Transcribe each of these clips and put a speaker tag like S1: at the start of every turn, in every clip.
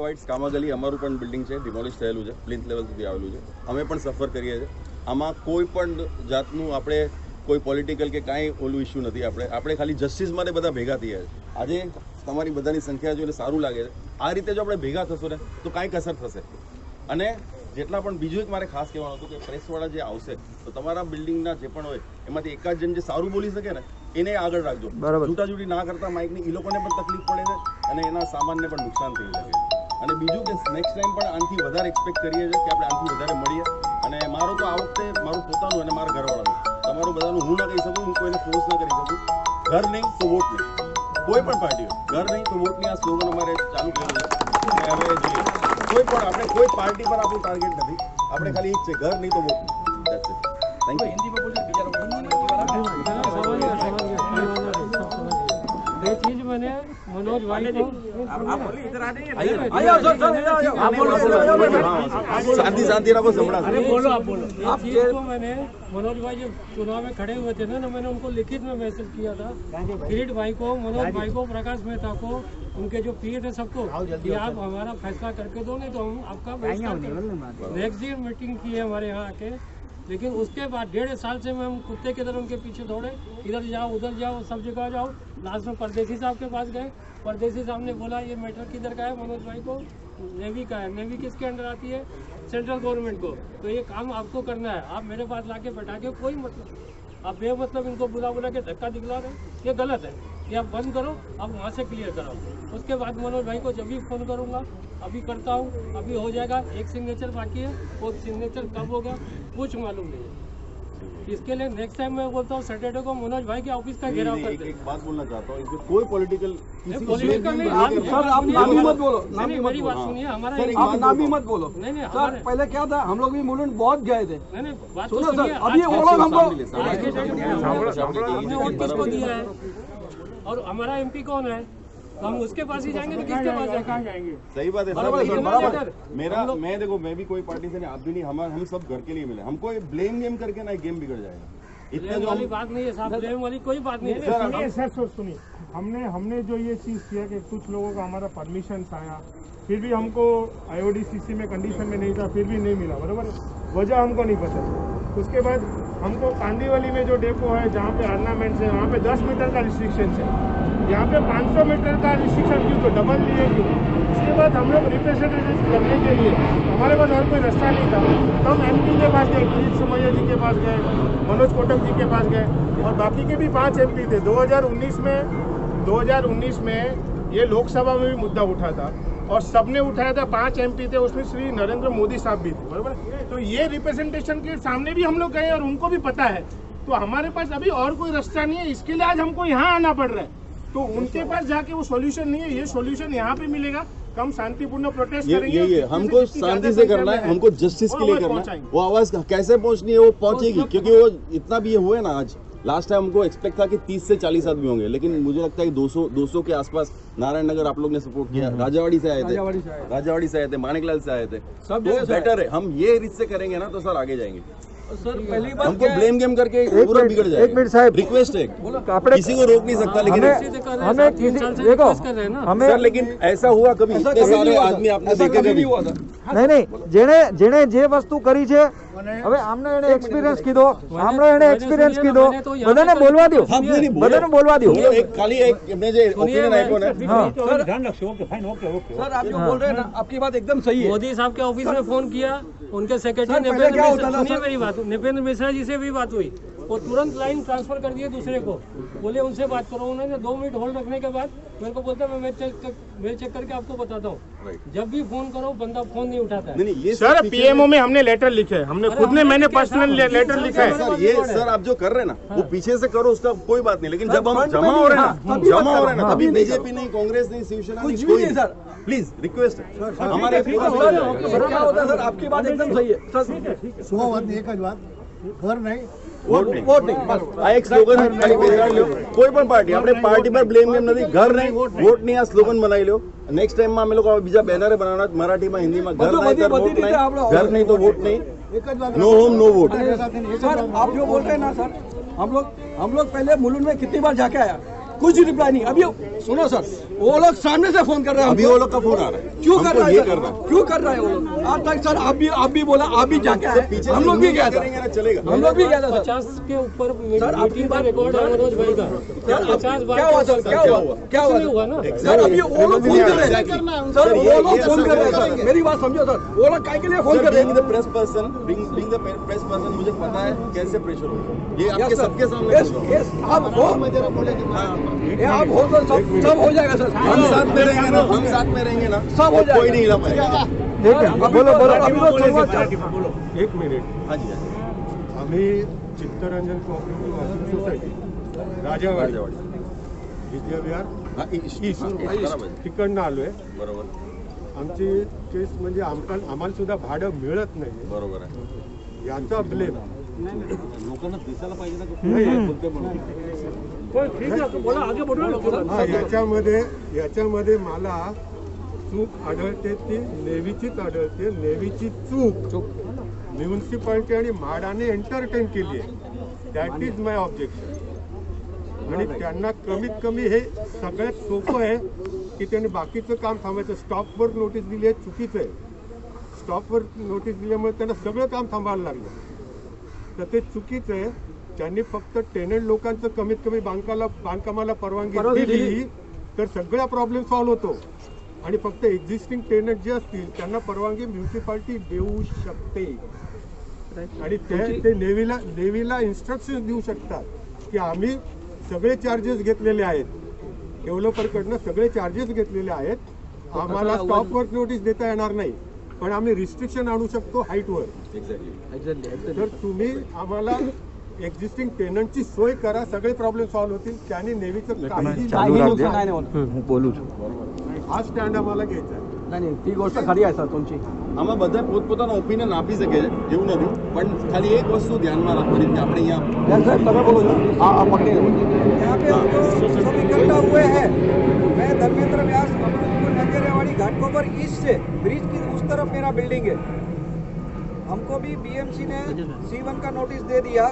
S1: વાઇટ્સ કામાગલી અમારું પણ બિલ્ડિંગ છે, ડિમોલિશ થયેલું છે, પ્લિન્થ લેવલ સુધી આવેલું છે. અમે પણ સફર કરીએ છીએ. આમાં કોઈ પણ જાતનું આપણે કોઈ પોલિટિકલ કે કાંઈ ઓલું ઇસ્યુ નથી. આપણે ખાલી જસ્ટિસ માટે બધા ભેગા થયા છે. આજે તમારી બધાની સંખ્યા જોઈને સારું લાગે છે. આ રીતે જો આપણે ભેગા થશું ને તો કાંઈક અસર થશે. અને જેટલા પણ બીજું એક મારે ખાસ કહેવાનું હતું કે પ્રેસવાળા જે આવશે તો તમારા બિલ્ડિંગના જે પણ હોય એમાંથી એકાદ જણ જે સારું બોલી શકે ને એને આગળ રાખજો. જૂટાજૂટી ના કરતા માઇકની એ લોકોને પણ તકલીફ પડે છે અને એના સામાનને પણ નુકસાન થઈ શકે છે. અને બીજું કે નેક્સ્ટ ટાઈમ પણ આનાથી વધારે એક્સપેક્ટ કરીએ છીએ કે આપણે આનાથી વધારે મળીએ. અને મારું તો આ વખતે મારું પોતાનું અને મારા ઘરવાળાનું તમારું બધાનું હું ના કહી શકું, હું કોઈને ફોર્સ ના કરી શકું. ઘર નહીં તો વોટ નહીં, કોઈ પણ પાર્ટી હોય ઘર નહીં તો વોટની આ સ્લોગન અમારે ચાલુ કર્યું છે. અને હવે જોઈએ કોઈ પણ આપણે કોઈ પાર્ટી પર આપણું ટાર્ગેટ નથી, આપણે ખાલી એક છે ઘર નહીં તો વોટ નહીં. Thank you. हिंदी में बोलिए.
S2: ये चीज मैंने मनोज भाई को
S1: शांति रखो संभला.
S2: बोलो आप बोलो. आप चीज को मैंने मनोज भाई जब चुनाव में खड़े हुए थे ना मैंने उनको लिखित में मैसेज किया था. किरीट भाई को, मनोज भाई को, प्रकाश मेहता को, उनके जो पीए थे सबको कि आप हमारा फैसला करके दो नहीं तो हम आपका नेक्स्ट डे मीटिंग की है हमारे यहाँ आके. लेकिन उसके बाद 1.5 साल से हम कुत्ते की तरह उनके पीछे दौड़े, इधर जाओ उधर जाओ सब जगह जाओ. लास्ट में परदेसी साहब के पास गए. परदेसी साहब ने बोला ये मैटर किधर का है मनोज भाई को, नेवी का है. नेवी किसके अंडर आती है? सेंट्रल गवर्नमेंट को. तो ये काम आपको करना है. आप मेरे पास लाके बैठा के कोई मतलब आप बेमतलब इनको बुला के धक्का दिखला रहे, ये गलत है. ये आप बंद करो, आप वहाँ से क्लियर कराओ. उसके बाद मनोज भाई को जब भी फोन करूँगा, अभी करता हूँ, अभी हो जाएगा. एक सिग्नेचर बाकी है, वो सिग्नेचर कब होगा कुछ मालूम नहीं है. इसके लिए नेक्स्ट टाइम मैं बोलता हूँ सैटरडे को मनोज भाई के ऑफिस का घेराव कर दे.
S1: एक बात बोलना चाहता हूँ, इसमें कोई पॉलिटिकल
S2: नहीं, सर आप नाम ही मत बोलो. नहीं मेरी बात सुनिए, हमारा
S3: आप नाम ही मत बोलो.
S2: नहीं
S3: सर पहले क्या था, हम लोग भी मुलुंड बहुत गए थे.
S2: नहीं बात
S3: सुनो
S2: सुनिए.
S3: सर, अभी वो लोग हमको
S2: किसको दिया है और हमारा एमपी कौन है, तो हम उसके पास ही जाएंगे तो किसके पास जाएंगे?
S1: सही बात है सर. मेरा मैं देखो मैं भी कोई पार्टी से नहीं, आप भी नहीं, हम सब घर के लिए मिले. हमको ब्लेम गेम करके ना गेम बिगड़ जाएगा. इतना जो
S2: वाली बात नहीं है साहब, ब्लेम वाली कोई बात नहीं है.
S4: सर सुनिए, हमने जो ये चीज़ किया कि कुछ लोगों का हमारा परमिशन आया, फिर भी हमको IODCC में कंडीशन में नहीं था, फिर भी नहीं मिला. बराबर, वजह हमको नहीं पता. उसके बाद हमको कांदीवली में जो डेपो है जहाँ पे ऑर्नामेंट्स है वहाँ पे 10 मीटर का रिस्ट्रिक्शन है, यहाँ पे 500 मीटर का रिस्ट्रिक्शन क्यों, तो डबल लिए क्यों. इसके बाद हम लोग रिप्रेजेंटेटिव करने के लिए हमारे पास और कोई रास्ता नहीं था. तो हम MP के पास गए, किरीट सोमैया जी के पास गए, मनोज कोटक जी के पास गए और बाकी के भी 5 MP थे. 2019 में ये लोकसभा में भी मुद्दा उठा था और सबने उठाया था. 5 MP थे, उसमें श्री नरेंद्र मोदी साहब भी थे. बराबर, तो ये रिप्रेजेंटेशन के सामने भी हम लोग गए और उनको भी पता है. तो हमारे पास अभी और कोई रास्ता नहीं है, इसके लिए आज हमको यहाँ आना पड़ रहा है. तो उनके पास जाके वो सॉल्यूशन नहीं है, ये सॉल्यूशन यहाँ पे मिलेगा. हम शांतिपूर्ण प्रोटेस्ट करेंगे.
S1: ये हमको शांति से करना है, हमको जस्टिस के लिए करना है. वो आवाज कैसे पहुंचनी है वो पहुंचेगी, क्योंकि वो इतना भी ये हुए ना. आज लास्ट टाइम हमको एक्सपेक्ट था कि 30 से 40 आदमी होंगे, लेकिन मुझे लगता है कि 200 के आसपास. नारायण नगर आप लोग ने सपोर्ट किया, राजावाड़ी से आए थे, माणिकलाल से आए थे. सब बेटर है. हम ये रिस्क से करेंगे ना तो सर आगे जाएंगे.
S3: सर पहली बात
S1: हमको ब्लेम गेम करके पूरा बिगड़ जाएगा.
S5: एक मिनट साहब,
S1: रिक्वेस्ट है, किसी को रोक नहीं सकता, लेकिन
S5: हमें देखो हमें
S1: सर, लेकिन ऐसा हुआ कभी? इतने सारे आदमी आपने देखे कभी?
S5: नहीं जेने जे वस्तु करी छे હવે આમને એને એક્સપિરિયન્સ કીધો, આમને એને એક્સપિરિયન્સ કીધો, બધાને બોલવા દો, બધાને બોલવા દો.
S1: એક ખાલી એક એમને જે ઓપિનિયન આપ્યો ને,
S3: सर ध्यान रखिए. ओके फाइन, ओके सर आप जो बोल रहे हैं ना आपकी बात एकदम सही है.
S2: मोदी साहब के ऑफिस में फोन किया, उनके सेक्रेटरी सुनिए मेरी बात, नृपेंद्र मिश्रा जी से भी बात हुई, वो तुरंत लाइन ट्रांसफर कर दिए दूसरे को, बोले उनसे बात करो. उन्होंने 2 मिनट होल्ड रखने के बाद मेरे को बोलता मैं चेक करके आपको बताता हूँ. जब भी फोन करो बंदा फोन नहीं उठाता है.
S1: ये
S4: सर PMO में हमने लेटर लिखे, हमने खुद ने, मैंने पर्सनल लेटर लिखा है.
S1: सर ये सर आप जो कर रहे हैं ना वो पीछे से करो, उसका कोई बात नहीं, लेकिन जब हम जमा हो रहे हैं ना तभी बीजेपी नहीं, कांग्रेस नहीं, शिवसेना नहीं, कोई नहीं. सर प्लीज रिक्वेस्ट है हमारे.
S3: क्या होता है सर, आपकी बात एकदम सही है सर.
S4: एक बात, घर नहीं
S1: वोट नहीं बस આ એક સ્લોગન ખાલી બેસાડી લ્યો. કોઈ પણ પાર્ટી, આપણે પાર્ટી પર બ્લેમ ગેમ નથી. ઘર નહીં વોટ નહીં, આ સ્લોગન બનાવી લ્યો. નેક્સ્ટ ટાઈમમાં અમે લોકો બીજા બેનરે બનાવવાના, મરાઠીમાં, હિન્દીમાં. ઘર નહીં તો વોટ નહીં, ઘર નહીં તો વોટ नहीं, no home no vote.
S3: Sir आप जो बोल रहे हैं ना सर, हम लोग पहले मुलुंड में कितनी बार जाके आया, कुछ रिप्लाई नहीं। अभी सुनो सर, वो लोग सामने से फोन कर रहे हैं।
S1: अभी वो लोग का फोन आ रहा है,
S3: क्यों कर रहा है?
S1: ये करना है।
S3: क्यों कर रहा है वो लोग? आज तक सर आप भी बोला, आप भी जाके आए।
S1: पीछे
S3: हम लोग भी गया था,
S1: करेंगे ना, चलेगा।
S3: हम लोग भी गया था सर।
S2: 50 के ऊपर
S3: सर, आपकी
S2: मीटिंग का
S3: बात-
S2: रिकॉर्ड है मनोज भाई का।
S3: क्या
S2: 50 बार
S3: हुआ सर? क्या हुआ? क्या
S2: कुछ नहीं हुआ ना।
S3: सर अभी वो लोग फोन कर रहे हैं सर, वो लोग फोन कर रहे हैं सर। मेरी बात समझो सर, वो लोग काय के लिए फोन कर रहे हैं?
S1: The press person, being the press person, मुझे पता है कैसे प्रेशर होगा। ये आपके सबके सामने
S3: यस
S1: बोल रहा हूं।
S3: यस, आप हो तो सब हो जाएगा सर।
S1: हम साथ में रहेंगे ना, हम साथ में रहेंगे ना,
S3: सब हो जाएगा।
S1: कोई नहीं हिला पाएगा।
S5: एक मिनिट, बोलो बोलो अभी तो सुरुवात कर-
S4: एक मिनिट.
S1: हाँ जी, हाँ जी.
S4: आम्ही Chittaranjan cooperative housing society Rajawadi
S1: Rajawadi.
S4: Vidyavihar
S1: हा, ईस्ट. बरोबर.
S4: तिकडनं आलोय.
S1: बरोबर
S4: आमची केस म्हणजे आम्हाला सुद्धा भाडं मिळत नाही.
S1: बरोबर आहे.
S4: याचा ब्लेम
S1: लोकांना दिसायला पाहिजे ना.
S2: ठीक है, बोला आगे बढ़ो।
S4: याच्यामध्ये मला चूक आढळते, ती नेव्हीचीच आढळते. नेव्हीची चूक म्युन्सिपाल्टी आणि म्हाडाने एंटरटेन केली आहे. That is my objection. आणि त्यांना कमीत कमी हे सगळ्यात सोपं आहे की त्यांनी बाकीचं काम थांबायचं. स्टॉपवर नोटीस दिली आहे, चुकीचं आहे. स्टॉपवर नोटीस दिल्यामुळे त्यांना सगळं काम थांबायला लागलं, तर ते चुकीचं आहे. त्यांनी फक्त टेनंट लोकांचं कमीत कमी बांधकामाला परवानगी दिली तर सगळा प्रॉब्लेम सॉल्व्ह होतो. आणि फक्त एक्झिस्टिंग टेनंट जे असतील त्यांना परवानगी म्युन्सिपाल्टी देऊ शकते. आणि ते नेव्हीला इन्स्ट्रक्शन देऊ शकतात की आम्ही सगळे चार्जेस घेतलेले आहेत, डेव्हलपरकडनं सगळे चार्जेस घेतलेले आहेत. आम्हाला स्टॉपवर नोटीस देता येणार नाही, पण आम्ही रिस्ट्रिक्शन आणू शकतो हाईटवर. तर तुम्ही आम्हाला एक्झिस्टिंग टेनंटची सोय करा, सगळे प्रॉब्लेम सॉल्व्ह होतील. त्याने नेव्हीचं काहीही
S5: चालू राहू द्या.
S3: नाही
S5: હું બોલું છું.
S4: हा स्टँड आम्हाला घ्यायचा आहे.
S3: नाही, ती गोष्ट खरी आहे सर तुमची.
S1: આમાં બધા પોતપોતાનો ઓપિનિયન આપી શકે છે, એવું નથી. પણ ખાલી એક વસ્તુ ધ્યાનમાં રાખવાની કે આપણે અહીંયા
S3: सर તમે बोलो आप पकड़े यहाँ पे सब इकट्ठा हुए हैं. मैं धर्मेंद्र व्यास नंगेरेवाड़ी घाटकोपर ईस्ट से ब्रिज की उस तरफ मेरा बिल्डिंग है. हमको भी बीएमसी ने C1 का नोटिस दे दिया.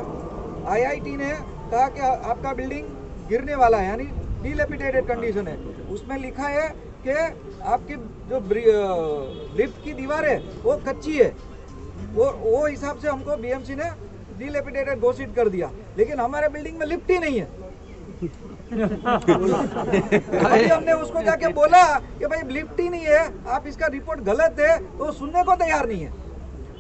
S3: IIT ने कहा कि आपका बिल्डिंग गिरने वाला है, यानी डिलेपिडेटेड कंडीशन है. उसमें लिखा है कि आपकी जो लिफ्ट की दीवार है वो कच्ची है. वो हिसाब से हमको बीएमसी ने डिलेपिडेटेड घोषित कर दिया. लेकिन हमारे बिल्डिंग में लिफ्ट ही नहीं है. अभी हमने उसको जाके बोला कि भाई लिफ्ट ही नहीं है, आप इसका रिपोर्ट गलत है, तो सुनने को तैयार नहीं है.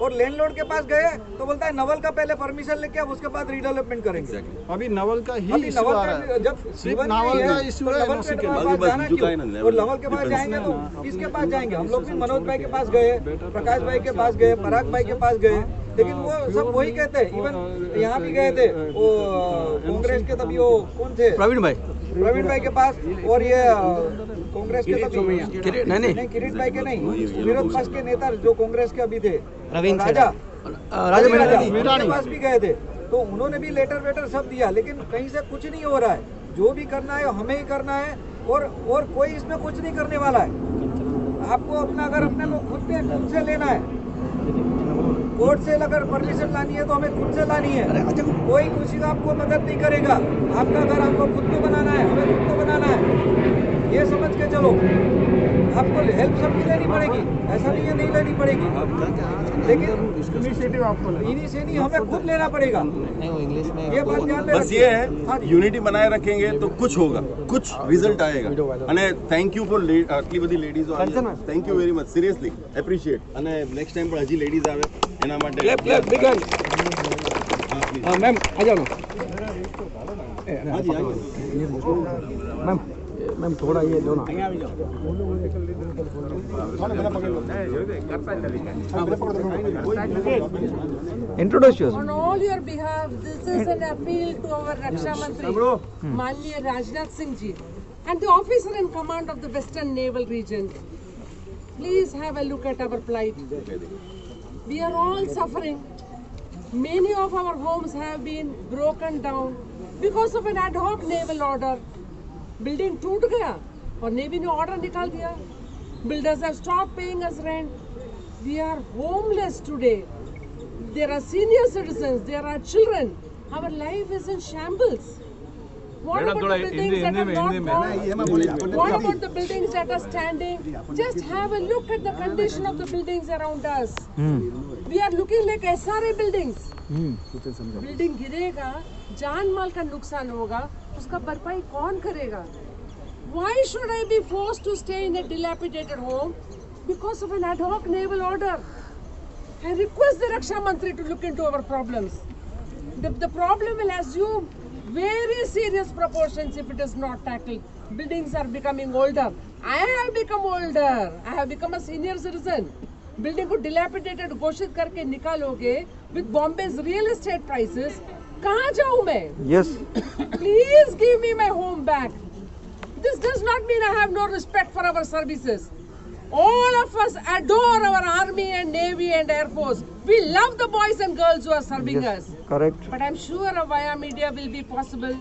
S3: और लैंडलॉर्ड के पास गए तो बोलता है नवल का पहले परमिशन लेके अब उसके बाद रीडेवलपमेंट करेंगे.
S6: अभी नवल का ही
S3: अभी
S6: इशू
S3: नवल
S6: आ रहा है.
S3: का जब
S6: सिर्फ
S3: C1
S6: नवल
S3: नहीं
S6: का
S3: है,
S6: इशू
S3: तो
S6: है,
S3: नवल
S6: उसी
S3: के
S6: के
S3: पास
S1: बाद
S3: जाना
S1: झुका है ना,
S3: क्यों? और नवल के पास जाएंगे तो किसके पास जाएंगे? हम लोग भी मनोज भाई के पास गए, प्रकाश भाई के पास गए, पराग भाई के पास गए, लेकिन वो सब वही कहते हैं. इवन यहाँ भी गए थे वो कांग्रेस के तभी वो कौन थे, प्रवीण भाई के पास. और ये कांग्रेस के तभी नहीं किरीट भाई के नहीं, विरोध पक्ष के नेता जो कांग्रेस के अभी थे, राजा उनके पास भी गए थे. तो उन्होंने भी लेटर वेटर सब दिया, लेकिन कहीं से कुछ नहीं हो रहा है. जो भी करना है हमें ही करना है, और कोई इसमें कुछ नहीं करने वाला है. आपको अपना अगर अपने को खुद से लेना है, कोर्ट से अगर परमिशन लानी है तो हमें खुद से लानी है. कोई किसी का आपको मदद नहीं करेगा. आपका घर आपको खुद को बनाना है, हमें खुद को बनाना है. ये समझ के चलो. आपको हेल्प सबकी लेनी पड़ेगी, ऐसा नहीं है नहीं लेनी पड़ेगी, लेकिन
S4: इनिशिएटिव आपको
S3: इनिशिएटिव हमें खुद लेना पड़ेगा. ये बात ध्यान में
S1: बस ये
S3: हाँ
S1: है,
S3: जी.
S1: યુનિટી બનાए रखेंगे तो कुछ होगा, कुछ रिઝલ્ટ આएगा. અને થેન્ક યુ ફોર આટલી બધી લેડીઝો આવી. Thank you very much, seriously appreciate. અને નેક્સ્ટ ટાઈમ પણ હજી લેડીઝ આવે એના માટે
S3: मैम आ जाओ ना.
S1: હાજી હાજી.
S3: मैम थोड़ा ये दो ना.
S5: Introduce yourself.
S7: On all your behalf, this is an appeal to our Raksha Mantri, Manliya Rajnath Singh ji, and the officer in command of the Western Naval Region. Please have a look at our plight. We are all suffering. Many of our homes have been broken down because of an ad hoc naval order. Building टूट गया और navy ने order निकाल दिया. Builders have stopped paying us rent. We are homeless today. There are senior citizens, there are children. Our life is in shambles. What about the buildings that are not gone? What about the buildings that are standing? Just have a look at the condition of the buildings around us. We are looking like SRA buildings. Building गिरेगा, जान माल का नुकसान होगा, उसका भरपाई कौन करेगा? Why should I be forced to stay in a dilapidated home because of an ad hoc naval order? I request the Raksha Mantri to look into our problems. The problem will assume very serious proportions if it is not tackled. Buildings are becoming older. I have become older. I have become a senior citizen. Building को dilapidated घोषित करके निकालोगे with Bombay's real estate prices, कहाँ जाऊँ मैं?
S5: Yes.
S7: Please give me my home back. This does not mean I have no respect for our services. All of us adore our army and navy and air force. We love the boys and girls who are serving us.
S5: Correct.
S7: But I'm sure a via media will be possible.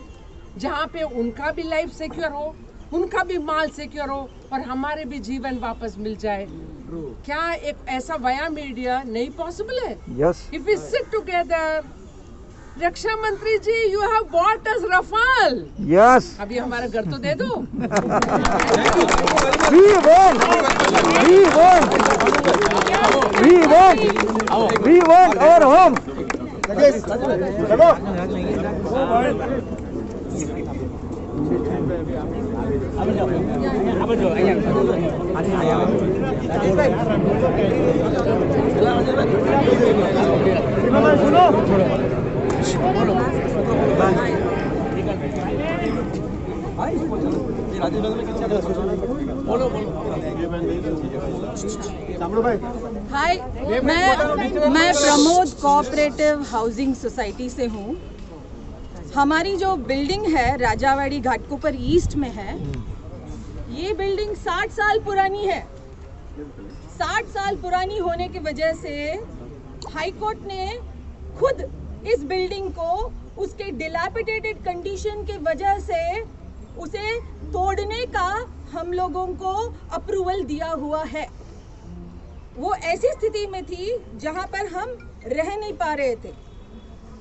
S7: जहाँ पे उनका भी life secure हो, उनका भी माल secure हो और हमारे भी जीवन वापस मिल जाए. क्या एक ऐसा वया मीडिया नहीं पॉसिबल है?
S5: Yes.
S7: If we sit together, रक्षा मंत्री जी, you have bought us Rafale.
S5: Yes.
S7: अभी हमारा घर तो दे दो.
S5: We want. We want. We want. We want our home.
S6: हाय, मैं प्रमोद कोऑपरेटिव हाउसिंग सोसाइटी से हूँ. हमारी जो बिल्डिंग है राजावाड़ी घाटकोपर ईस्ट में है, ये बिल्डिंग 60 साल पुरानी है. 60 साल पुरानी होने की वजह से हाई कोर्ट ने खुद इस बिल्डिंग को उसके डिलैपिडेटेड कंडीशन की वजह से उसे तोड़ने का हम लोगों को अप्रूवल दिया हुआ है. वो ऐसी स्थिति में थी जहां पर हम रह नहीं पा रहे थे.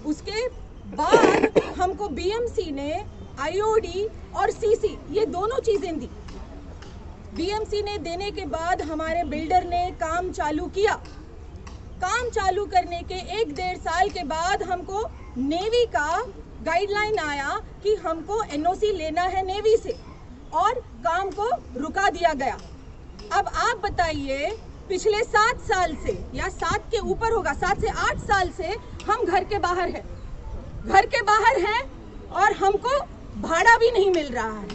S6: उसके बाद हमको बीएमसी ने आईओडी और सीसी ये दोनों चीजें दी. बीएमसी ने देने के बाद हमारे बिल्डर ने काम चालू किया. काम चालू करने के 1-1.5 साल के बाद हमको नेवी का गाइडलाइन आया कि हमको एनओसी लेना है नेवी से और काम को रुका दिया गया. अब आप बताइए, पिछले 7 साल से या 7 के ऊपर होगा, 7 से 8 साल से हम घर के बाहर हैं. घर के बाहर हैं और हमको भाड़ा भी नहीं मिल रहा है.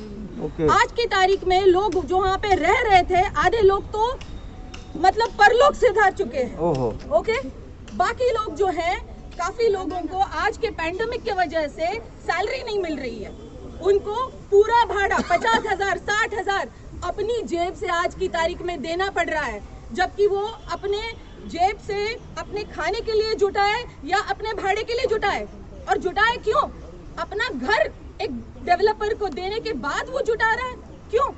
S6: आज की तारीख में लोग जो वहाँ पे रह रहे थे, आधे लोग तो मतलब परलोक से जा चुके हैं. ओके, बाकी लोग जो हैं, काफी लोगों को आज के पैंडेमिक के वजह से सैलरी नहीं मिल रही है. उनको पूरा भाड़ा 50,000 60,000 अपनी जेब से आज की तारीख में देना पड़ रहा है, जबकि वो अपने जेब से अपने खाने के लिए जुटाए या अपने भाड़े के लिए जुटाए. और जुटाए क्यों? अपना घर एक डेवलपर को देने के बाद वो जुटा रहा है. क्यों?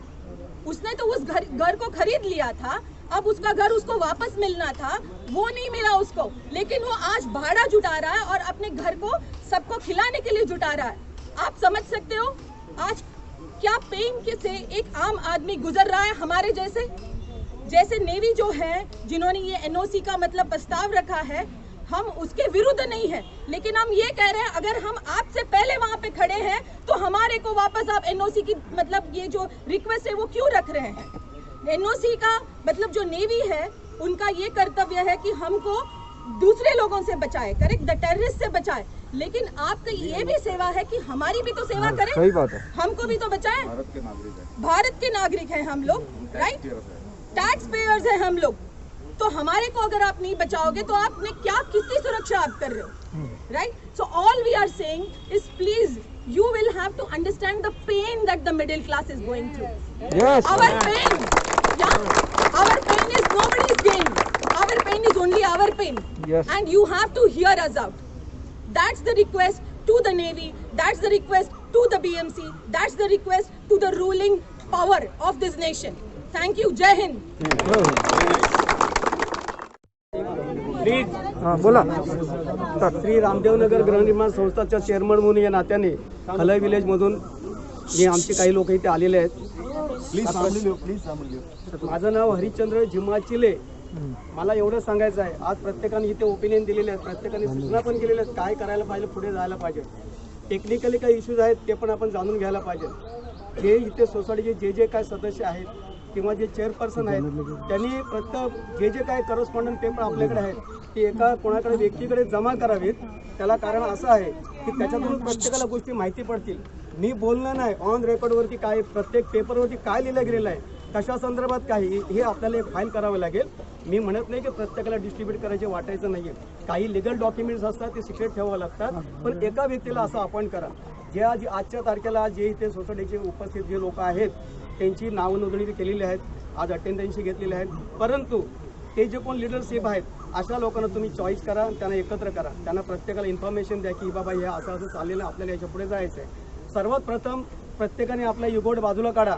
S6: उसने तो उस घर को खरीद लिया था, अब उसका घर उसको वापस मिलना था, वो नहीं मिला उसको, लेकिन वो आज भाड़ा जुटा रहा है और अपने घर को सबको खिलाने के लिए जुटा रहा है. आप समझ सकते हो आज क्या पेन के से एक आम आदमी गुजर रहा है. हमारे जैसे नेवी जो है, जिन्होंने ये एनओसी का मतलब प्रस्ताव रखा है, हम उसके विरुद्ध नहीं है, लेकिन हम ये कह रहे हैं अगर हम आपसे पहले वहाँ पे खड़े हैं तो हमारे को वापस आप एनओसी की मतलब ये जो रिक्वेस्ट है वो क्यों रख रहे हैं. एनओसी का मतलब जो नेवी है उनका ये कर्तव्य है कि हमको दूसरे लोगों से बचाए, करेक्ट, द टेररिस्ट से बचाए, लेकिन आपका ये भी सेवा है कि हमारी भी तो सेवा करें.
S5: सही बात है.
S6: हमको भी तो बचाएं. भारत के नागरिक हैं हम लोग, राइट, टैक्स पेयर्स हैं हम लोग. तो हमारे को अगर आप नहीं बचाओगे तो आपने क्या, किसकी सुरक्षा आप कर रहे हो, right. So all we are saying is please you will have to understand the pain that the middle class is going through.
S5: Yes.
S6: Our pain, yeah, our pain is nobody's gain. Our pain is only our pain.
S5: Yes.
S6: And you have to hear us out. That's the request to the Navy. That's the request to the BMC. That's the request to the ruling power of this nation. Thank you. Jai Hind.
S5: बोला.
S8: श्री रामदेव नगर गृहनिर्माण संस्थाच्या chairman म्हणून या नात्याने खलई village मधून
S3: हे आमचे काही लोक इथे आलेले आहेत. माझं नाव हरिश्चंद्र जिमाचिले. मला एवढं सांगायचं आहे, आज प्रत्येकाने इथे ओपिनियन दिलेले आहेत, प्रत्येकाने सूचना पण केलेल्या आहेत काय करायला पाहिजे, पुढे जायला पाहिजे. टेक्निकली काही इश्यूज आहेत ते पण आपण जाणून घ्यायला पाहिजे. जे इथे सोसायटीचे जे काय सदस्य आहेत किंवा जे चेअरपर्सन आहेत त्यांनी प्रत्येक जे काय करस्पॉन्डंट पेपर आपल्याकडे आहेत ते एका कोणाकडे व्यक्तीकडे जमा करावेत. त्याला कारण असं आहे की त्याच्यातून प्रत्येकाला गोष्टी माहिती पडतील. मी बोलणं नाही, ऑन रेकॉर्डवरती काय प्रत्येक पेपरवरती काय लिहिलं गेलेलं आहे, कशा संदर्भात काही हे आपल्याला एक फाईल करावं लागेल. मी म्हणत नाही की प्रत्येकाला डिस्ट्रीब्यूट करायचे वाटायचं नाही आहे. काही लिगल डॉक्युमेंट्स असतात ते सिक्रेट ठेवावं लागतात. पण एका व्यक्तीला असं अपॉइंट करा जे आज आजच्या तारखेला जे इथे सोसायटीचे उपस्थित जे लोक आहेत त्यांची नावं नोंदणी केलेली आहेत, आज अटेंडन्सही घेतलेली आहेत. परंतु ते जे कोण लिडरशिप आहेत अशा लोकांना तुम्ही चॉईस करा, त्यांना एकत्र करा, त्यांना प्रत्येकाला इन्फॉर्मेशन द्या की बाबा हे असं असं चाललेलं आपल्याला याच्या पुढे जायचं आहे. सर्वात प्रथम प्रत्येकाने आपला युगोट बाजूला काढा.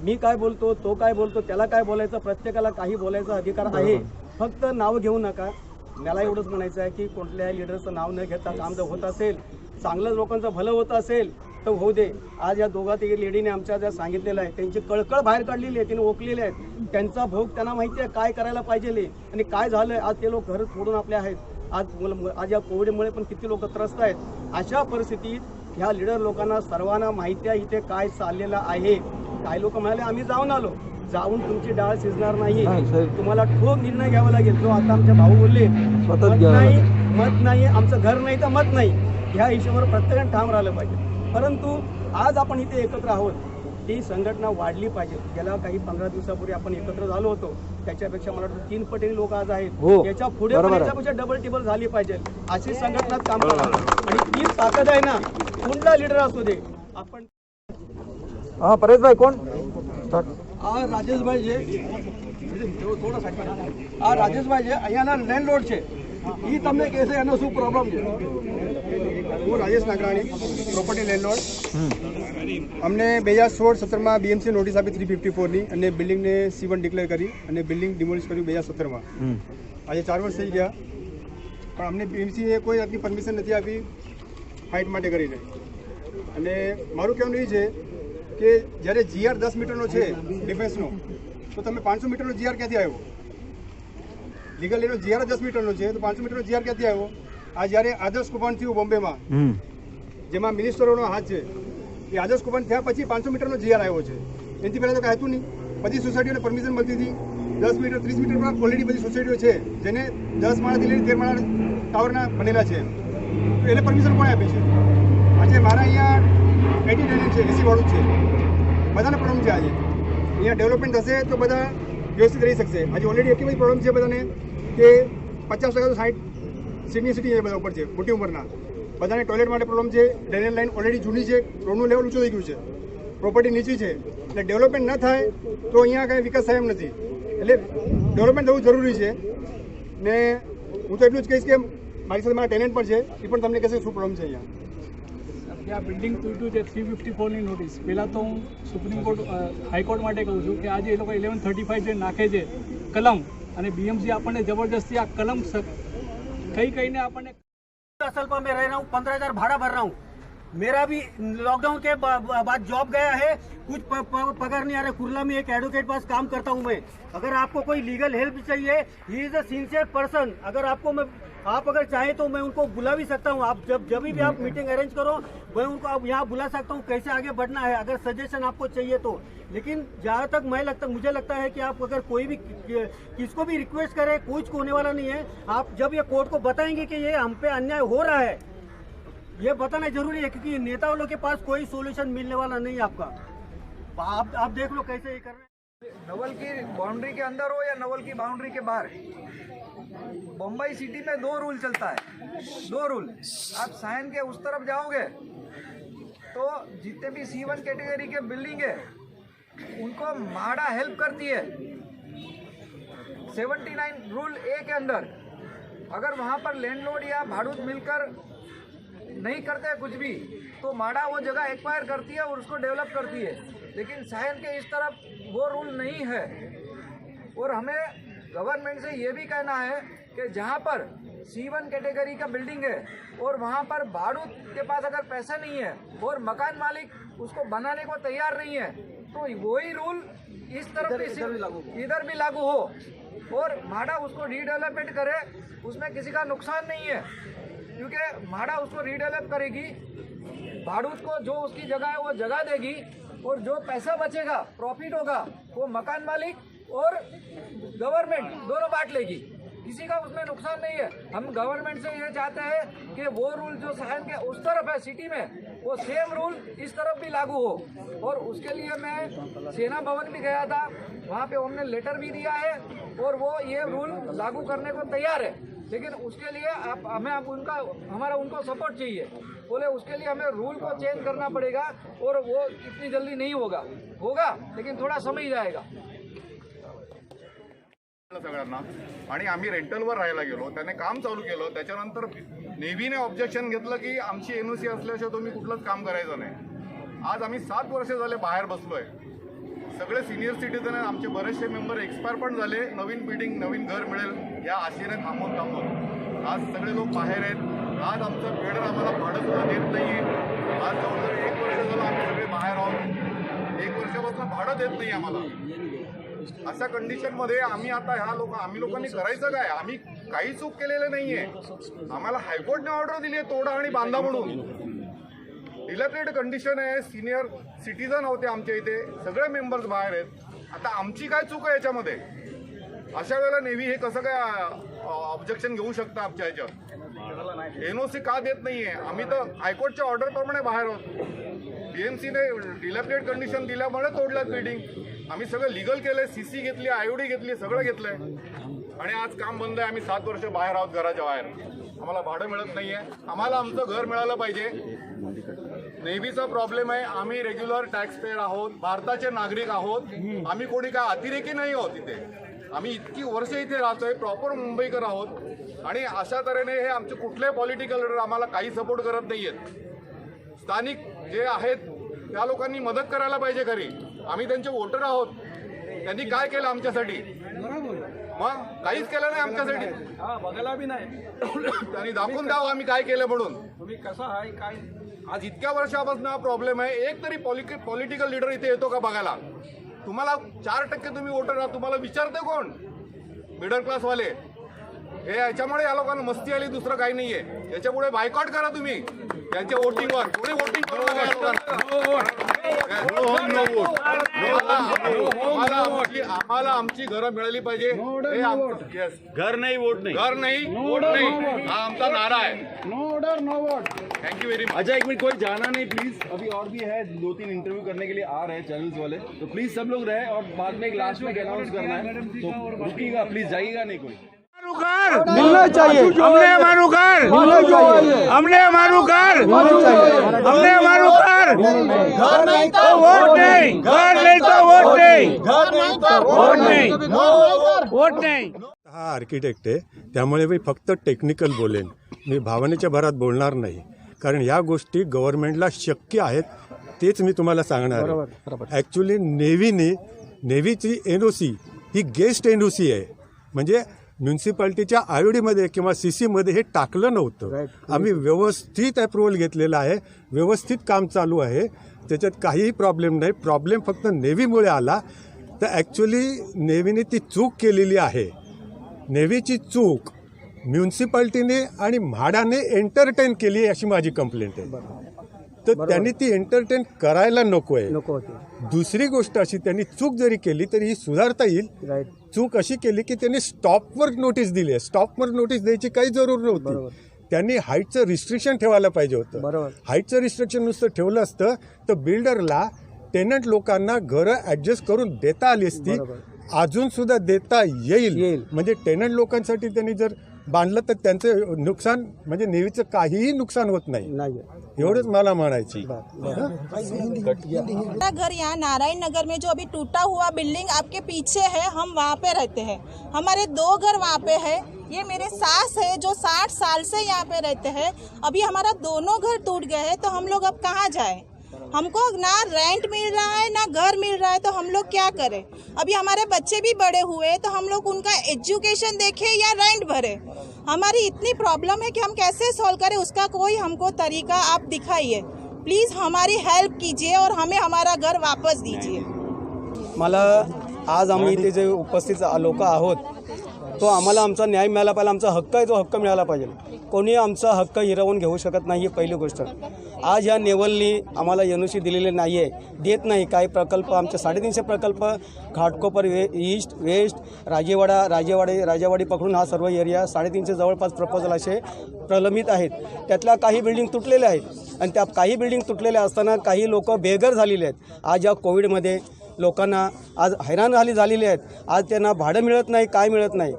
S3: मी काय बोलतो, तो काय बोलतो, त्याला काय बोलायचं, प्रत्येकाला काही बोलायचा अधिकार आहे. फक्त नाव घेऊ नका. मला एवढंच म्हणायचं आहे की कुठल्याही लिडरचं नाव न घेता काम जर होत असेल, चांगलं लोकांचं भलं होत असेल तर होऊ दे. आज या दोघा तिघी लेडीने आमच्या ज्या सांगितलेलं आहे त्यांची कळकळ बाहेर काढलेली आहे, तिने ओकलेले आहेत. त्यांचा भोग त्यांना माहिती आहे काय करायला पाहिजे आणि काय झालं. आज ते लोक घर सोडून आपले आहेत. आज या कोविडमुळे पण किती लोक त्रस्त आहेत. अशा परिस्थितीत ह्या लिडर लोकांना सर्वांना माहिती आहे इथे काय चाललेलं आहे. काही लोक म्हणाले आम्ही जाऊन आलो, जाऊन तुमची डाळ शिजणार नाही. तुम्हाला ठोक निर्णय घ्यावा लागेल. जो आता आमचे भाऊ बोलले मत नाही, आमचं घर नाही तर मत नाही, ह्या हिशोबावर प्रत्येकाने ठाम राहिलं पाहिजे. परंतु आज आपण इथे एकत्र आहोत, ती संघटना वाढली पाहिजे. गेल्या काही 15 दिवसापूर्वी आपण एकत्र झालो होतो, त्याच्यापेक्षा मला वाटतं 3 पटीने लोक आज आहेत. याच्या पुढे याच्यापेक्षा डबल टिबल झाली पाहिजे. अशी संघटना काम करा आणि ती ताकद आहे ना, कुठला लिडर असू दे. आपण
S5: પરેશભાઈ કોણ
S3: રાજેશભાઈ છે, થોડા સાઈડ રાજેશભાઈ છે, અહીંયાના લેન્ડલોર્ડ છે. એ તમને કહેશે એનો શું પ્રોબ્લેમ છે.
S8: હું રાજેશ નાગરાણી, પ્રોપર્ટી લેન્ડલોર્ડ. અમને 2016-17માં BMC નોટિસ આપી 354ની અને બિલ્ડિંગને C1 ડિક્લેર કરી અને બિલ્ડિંગ ડિમોલિશ કર્યું 2017માં. આજે 4 વર્ષ થઈ ગયા પણ અમને BMCએ કોઈ જાતની પરમિશન નથી આપી હાઇટ માટે કરીને. અને મારું કહેવાનું એ છે કે જ્યારે GR 10 મીટરનો છે ડિફેન્સનો, તો તમે 500 મીટરનો GR ક્યાંથી આવ્યો? લીગલ એનો GR 10 મીટરનો છે તો 500 મીટરનો GR ક્યાંથી આવ્યો? આ જ્યારે આદર્શ કુંભણ થયું બોમ્બેમાં, જેમાં મિનિસ્ટરોનો હાથ છે, એ આદર્શ કુંભણ થયા પછી 500 મીટરનો GR આવ્યો છે. એનાથી પહેલાં તો કાંઈ હતું નહીં. બધી સોસાયટીઓને પરમિશન મળતી હતી. 10 મીટર 30 મીટર પર ઓલરેડી બધી સોસાયટીઓ છે જેને 10 માળાથી લઈને 13 માળા ટાવરના બનેલા છે. તો એને પરમિશન કોણે આપી છે? આજે મારા અહીંયા 80 ટેનન્ટ છે, AC વાળું છે. બધાને પ્રોબ્લેમ છે. આજે અહીંયા ડેવલપમેન્ટ થશે તો બધા વ્યવસ્થિત રહી શકશે. આજે ઓલરેડી એટલી બધી પ્રોબ્લેમ છે બધાને કે 50% તો 60 સિનિયર સિટીઝન બધા ઉપર છે, મોટી ઉંમરના. બધાને ટોયલેટ માટે પ્રોબ્લેમ છે. ડ્રેનેજ લાઈન ઓલરેડી જૂની છે, રોડનું લેવલ ઊંચું થઈ ગયું છે, પ્રોપર્ટી નીચી છે. એટલે ડેવલપમેન્ટ ન થાય તો અહીંયા કાંઈ વિકાસ થાય એમ નથી. એટલે ડેવલપમેન્ટ થવું જરૂરી છે. ને હું તો એટલું જ કહીશ કે મારી સાથે મારા ટેનન્ટ પણ છે, એ પણ તમને કહેશે શું પ્રોબ્લેમ છે અહીંયા.
S9: આ બિલ્ડિંગ તૂટ્યું છે 354ની નોટિસ. પહેલાં તો હું સુપ્રીમ કોર્ટ હાઈકોર્ટ માટે કહું છું કે આજે એ લોકો 1135 જે નાખે છે કલમ, અને BMC આપણને જબરદસ્તી આ કલમ કહીને આપણને.
S3: असल पर मैं रह रहा हूँ, 15,000 भाड़ा भर रहा हूँ. मेरा भी लॉकडाउन के बाद जॉब गया है, कुछ पगार नहीं आ रहा. कुर्ला में एक एडवोकेट पास काम करता हूँ मैं. अगर आपको कोई लीगल हेल्प चाहिए, he is a sincere person. अगर आपको आप अगर चाहें तो मैं उनको बुला भी सकता हूँ. आप जब भी आप मीटिंग अरेंज करो मैं उनको आप यहाँ बुला सकता हूँ. कैसे आगे बढ़ना है अगर सजेशन आपको चाहिए तो. लेकिन जहाँ तक मुझे लगता है कि आप अगर कोई भी किसको भी रिक्वेस्ट करें, कुछ होने वाला नहीं है. आप जब ये कोर्ट को बताएंगे कि ये हम पे अन्याय हो रहा है, ये बताना जरूरी है, क्योंकि नेताओं लोग के पास कोई सोल्यूशन मिलने वाला नहीं है आपका. आप देख लो कैसे ये कर रहे हैं.
S10: नवल की बाउंड्री के अंदर हो या नवल की बाउंड्री के बाहर, बम्बई सिटी में 2 रूल चलता है. 2 रूल. आप सायन के उस तरफ जाओगे तो जितने भी C1 कैटेगरी के बिल्डिंग है उनको माड़ा हेल्प करती है. 79 रूल A के अंदर अगर वहाँ पर लैंडलॉर्ड या भाड़ूत मिलकर नहीं करते कुछ भी तो माड़ा वो जगह एक्वायर करती है और उसको डेवलप करती है. लेकिन सायन के इस तरफ वो रूल नहीं है. और हमें गवर्नमेंट से ये भी कहना है कि जहाँ पर C1 कैटेगरी का बिल्डिंग है और वहाँ पर भाड़ूत के पास अगर पैसा नहीं है और मकान मालिक उसको बनाने को तैयार नहीं है, तो वही रूल इस तरफ इधर भी लागू हो और म्हाडा उसको रीडेवलपमेंट करे, उसमें किसी का नुकसान नहीं है, क्योंकि म्हाडा उसको रीडेवलप करेगी, भाड़ूत को जो उसकी जगह है वो जगह देगी और जो पैसा बचेगा, प्रॉफिट होगा, वो मकान मालिक और गवर्नमेंट दोनों बांट लेगी, किसी का उसमें नुकसान नहीं है। हम गवर्नमेंट से ये चाहते हैं कि वो रूल जो सायन के उस तरफ है सिटी में, वो सेम रूल इस तरफ भी लागू हो। और उसके लिए मैं सेना भवन भी गया था, वहाँ पे हमने लेटर भी दिया है और वो ये रूल लागू करने को तैयार है, लेकिन उसके लिए हमें हमारा उनको सपोर्ट चाहिए। बोले उसके लिए हमें रूल को चेंज करना पड़ेगा और वो इतनी जल्दी नहीं होगा लेकिन थोड़ा समय जाएगा।
S11: सगळ्यांना आणि आम्ही रेंटलवर राहायला गेलो, त्याने काम चालू केलं, त्याच्यानंतर नेव्हीने ऑब्जेक्शन घेतलं की आमची एनओसी असल्याशिवाय तुम्ही कुठलंच काम करायचं नाही। आज आम्ही 7 वर्ष झाले बाहेर बसलोय, सगळे सिनियर सिटीजन आहेत, आमचे बरेचसे मेंबर एक्सपायर पण झाले, नवीन बिल्डिंग नवीन घर मिळेल या आशेने थांबून आज सगळे लोक बाहेर आहेत। आज आमचं बेडर आम्हाला भाडं सुद्धा देत नाहीये। आज जवळजवळ 1 वर्ष झालं आम्ही सगळे बाहेर आहोत, 1 वर्षापासून भाडं देत नाही आम्हाला। अशा कंडिशन मध्ये आम्ही लोकांनी करायचं काय? आम्ही काही चूक केलेले नाहीये, आम्हाला हायकोर्टने ऑर्डर दिली आहे तोडा आणि बांधा म्हणून। डिलॅपिडेट कंडिशन आहे, सिनियर सिटीजन होते आमच्या इथे, सगळे मेंबर्स बाहेर आहेत। आता आमची काय चूक आहे याच्यामध्ये? अशा वेळेला नेव्ही हे कसं काय ऑब्जेक्शन घेऊ शकता आमच्या ह्याच्यात? एनओसी का देत नाहीये? आम्ही तर हायकोर्टच्या ऑर्डर प्रमाणे बाहेर आहोत। बीएमसीने डिलॅपिडेट कंडिशन दिल्यामुळे तोडल्यात बिल्डिंग। आम्ही सगळं लिगल केलंय, सीसी घेतली, आयओडी घेतली, सगळं घेतलंय आणि आज काम बंद आहे। आम्ही 7 वर्ष बाहेर आहोत, घराच्या बाहेर, आम्हाला भाडं मिळत नाहीये। आम्हाला आमचं घर मिळालं पाहिजे। नेव्हीचा प्रॉब्लेम आहे, आम्ही रेग्युलर टॅक्स पेयर आहोत, भारताचे नागरिक आहोत, आम्ही कोणी काय अतिरेकी नाही आहोत इथे। आम्ही इतकी वर्ष इथे राहतोय, प्रॉपर मुंबईकर आहोत आणि अशा तऱ्हेने हे आमचे कुठले पॉलिटिकल लीडर आम्हाला काही सपोर्ट करत नाहीयेत। स्थानिक जे आहेत त्या लोकांनी मदत करायला पाहिजे खरी, आम्ही त्यांचे वोटर आहोत। त्यांनी काय केलं आमच्यासाठी? मग काहीच केलं नाही आमच्यासाठी,
S3: बघायला बी नाही।
S11: त्यांनी दाखवून द्यावं आम्ही काय केलं म्हणून।
S3: तुम्ही कसं आहे काय?
S11: आज इतक्या वर्षापासून हा प्रॉब्लेम आहे, एक तरी पॉलिटिकल लीडर इथे येतो का बघायला? तुम्हाला 4% तुम्ही वोटर आहात, तुम्हाला विचारते कोण? मिडल क्लासवाले। हे याच्यामुळे या लोकांना मस्ती आली, दुसरं काही नाहीये। याच्यामुळे बायकॉट करा तुम्ही त्यांच्या वोटिंगवर, कोणी वोटिंग करू नका या लोकांना। आम्हाला आमची घरं मिळाली पाहिजे।
S1: घर नाही वोट नाही,
S11: घर नाही वोट नाही, हा आमचा नारा आहे।
S8: No order no vote.
S11: Thank you very much.
S1: अच्छा एक मिनट, कोई जाना नहीं प्लीज, अभी और भी है 2-3 इंटरव्यू करने के लिए आ रहे हैं चैनल्स वाले, तो प्लीज सब लोग रहे और बाद में एक लास्ट में अनाउंस करना है, तो रुकिएगा प्लीज, जाइएगा नहीं कोई।
S5: मिलना चाहिए,
S12: हमने मारू कर,
S5: मिलना चाहिए,
S12: हमने मारू कर,
S5: हमने
S12: मारू कर।
S5: घर नहीं तो
S12: वोट नहीं, घर नहीं तो वोट नहीं, वोट नहीं, वोट नहीं।
S13: हा आर्किटेक्ट आहे, त्यामुळे मी फक्त टेक्निकल बोलेन, मी भावनेच्या भरात बोलणार नाही, कारण या गोष्टी गव्हर्नमेंटला शक्य आहेत, तेच मी तुम्हाला सांगणार आहे। ॲक्च्युली नेव्हीची एनओसी ही गेस्ट एनओसी आहे, म्हणजे म्युन्सिपाल्टीच्या आयओडीमध्ये किंवा सीसीमध्ये हे टाकलं नव्हतं। आम्ही व्यवस्थित अप्रुव्हल घेतलेलं आहे, व्यवस्थित काम चालू आहे, त्याच्यात काहीही प्रॉब्लेम नाही। प्रॉब्लेम फक्त नेव्हीमुळे आला, तर ॲक्च्युली नेव्हीने ती चूक केलेली आहे। नेव्हीची चूक म्युन्सिपाल्टीने आणि म्हाडाने एंटरटेन केली अशी माझी कंप्लेंट आहे, तर त्यांनी ती एंटरटेन करायला नको आहे। दुसरी गोष्ट अशी, त्यांनी चूक जरी केली तरी ही सुधारता येईल। चूक अशी केली की त्यांनी स्टॉपवर नोटीस दिली आहे, स्टॉपवर नोटीस द्यायची काही जरूर नव्हती, त्यांनी हाईटचं रिस्ट्रिक्शन ठेवायला पाहिजे होतं। हाईटचं रिस्ट्रिक्शन नुसतं ठेवलं असतं तर बिल्डरला टेनंट लोकांना घरं ॲडजस्ट करून देता आली असती, अजून सुद्धा देता येईल। म्हणजे टेनंट लोकांसाठी त्यांनी जर बांधलं तर त्यांचं नुकसान, म्हणजे नेव्हीचं काहीही नुकसान होत नाही, एवढंच मला म्हणायचं।
S14: मेरा घर यहाँ नारायण नगर में जो अभी टूटा हुआ बिल्डिंग आपके पीछे है, हम वहाँ पे रहते हैं। हमारे 2 घर वहाँ पे है। ये मेरे सास है जो 60 साल से यहाँ पे रहते हैं। अभी हमारा दोनों घर टूट गए हैं, तो हम लोग अब कहाँ जाएं? हमको ना रेंट मिल रहा है ना घर मिल रहा है, तो हम लोग क्या करें? अभी हमारे बच्चे भी बड़े हुए, तो हम लोग उनका एजुकेशन देखें या रेंट भरे? हमारी इतनी प्रॉब्लम है कि हम कैसे सॉल्व करें, उसका कोई हमको तरीका आप दिखाइए। प्लीज़ हमारी हेल्प कीजिए और हमें हमारा घर वापस दीजिए।
S8: मला आज आम्ही इथे जे उपस्थित लोक आहोत तो आम्हाला आमचा न्याय मिळाला पाहिजे, आमचा हक्क आहे तो हक्क मिळाला पाहिजे. कोणी आमचा हक्क हिरावून घेऊ शकत नाही ही पहिली गोष्ट. आज या नेवलनी आम्हाला NOC दिलेले नाही आहे, देत नाही. काही प्रकल्प आमचे 350 प्रकल्प घाटकोपर ईस्ट वेस्ट राजेवाडी पकडून हा सर्व एरिया 350 जवळपास प्रपोजल असे प्रलंबित आहेत. त्यातल्या काही बिल्डिंग तुटलेल्या आहेत आणि त्या काही बिल्डिंग तुटलेल्या असताना काही लोक बेघर झालेले आहेत. आज या कोविडमध्ये लोकांना आज हैराण झालेली आहेत. आज त्यांना भाडं मिळत नाही, काय मिळत नाही.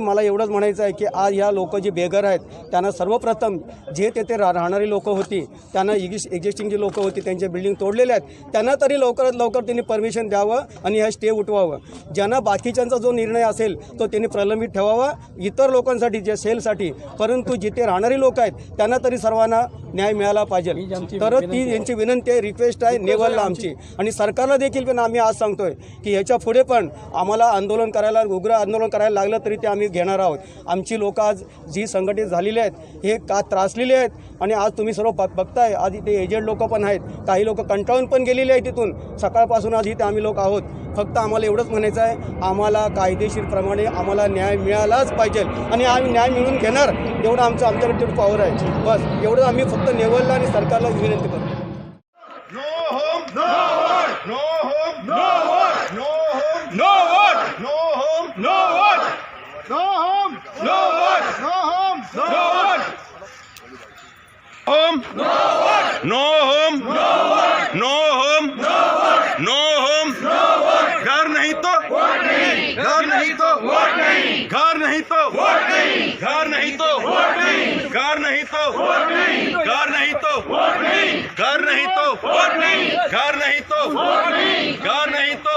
S8: मला एवढंच म्हणायचं आहे की आज ह्या लोक जे बेघर आहेत त्यांना सर्वप्रथम जे तेथे राहणारी लोक होती त्यांना एक्झिस्टिंग जी लोक होती त्यांचे बिल्डिंग तोडलेले आहेत त्यांना तरी लवकरात लवकर त्यांनी परमिशन द्यावं आणि ह्या स्टे उठवावं. ज्यांना बाकीच्यांचा जो निर्णय असेल तो त्यांनी प्रलंबित ठेवावा इतर लोकांसाठी जे सेलसाठी, परंतु जिथे राहणारी लोक आहेत त्यांना तरी सर्वांना न्याय मिळाला पाहिजे. तर ती यांची विनंती आहे, रिक्वेस्ट आहे नेवलला आमची आणि सरकारला देखील. पण आम्ही आज सांगतोय की ह्याच्या पुढे पण आम्हाला आंदोलन करायला उग्र आंदोलन करायला लागलं तरी ते आम्ही घेणार आहोत. आमची लोक आज जी संघटित झालेली आहेत हे का त्रासलेले आहेत आणि आज तुम्ही सर्व बघताय आज इथे एजेड लोक पण आहेत, काही लोक कंटाळून पण गेलेले आहेत तिथून. सकाळपासून आज इथे आम्ही लोक आहोत. फक्त आम्हाला एवढंच म्हणायचं आहे, आम्हाला कायदेशीरप्रमाणे आम्हाला न्याय मिळालाच पाहिजे आणि आम्ही न्याय मिळवून घेणार एवढं आमच्याकडे तेवढं पॉवर आहे. बस एवढं आम्ही फक्त नेवलला आणि सरकारला विनंती करतो.
S1: घर नहीं तो वोट नहीं, घर नहीं तो वोट नहीं, घर नहीं तो वोट नहीं, घर नहीं तो वोट नहीं, घर नहीं तो वोट नहीं, घर नहीं तो वोट नहीं, घर नहीं तो वोट नहीं, घर नहीं तो वोट नहीं, घर नहीं तो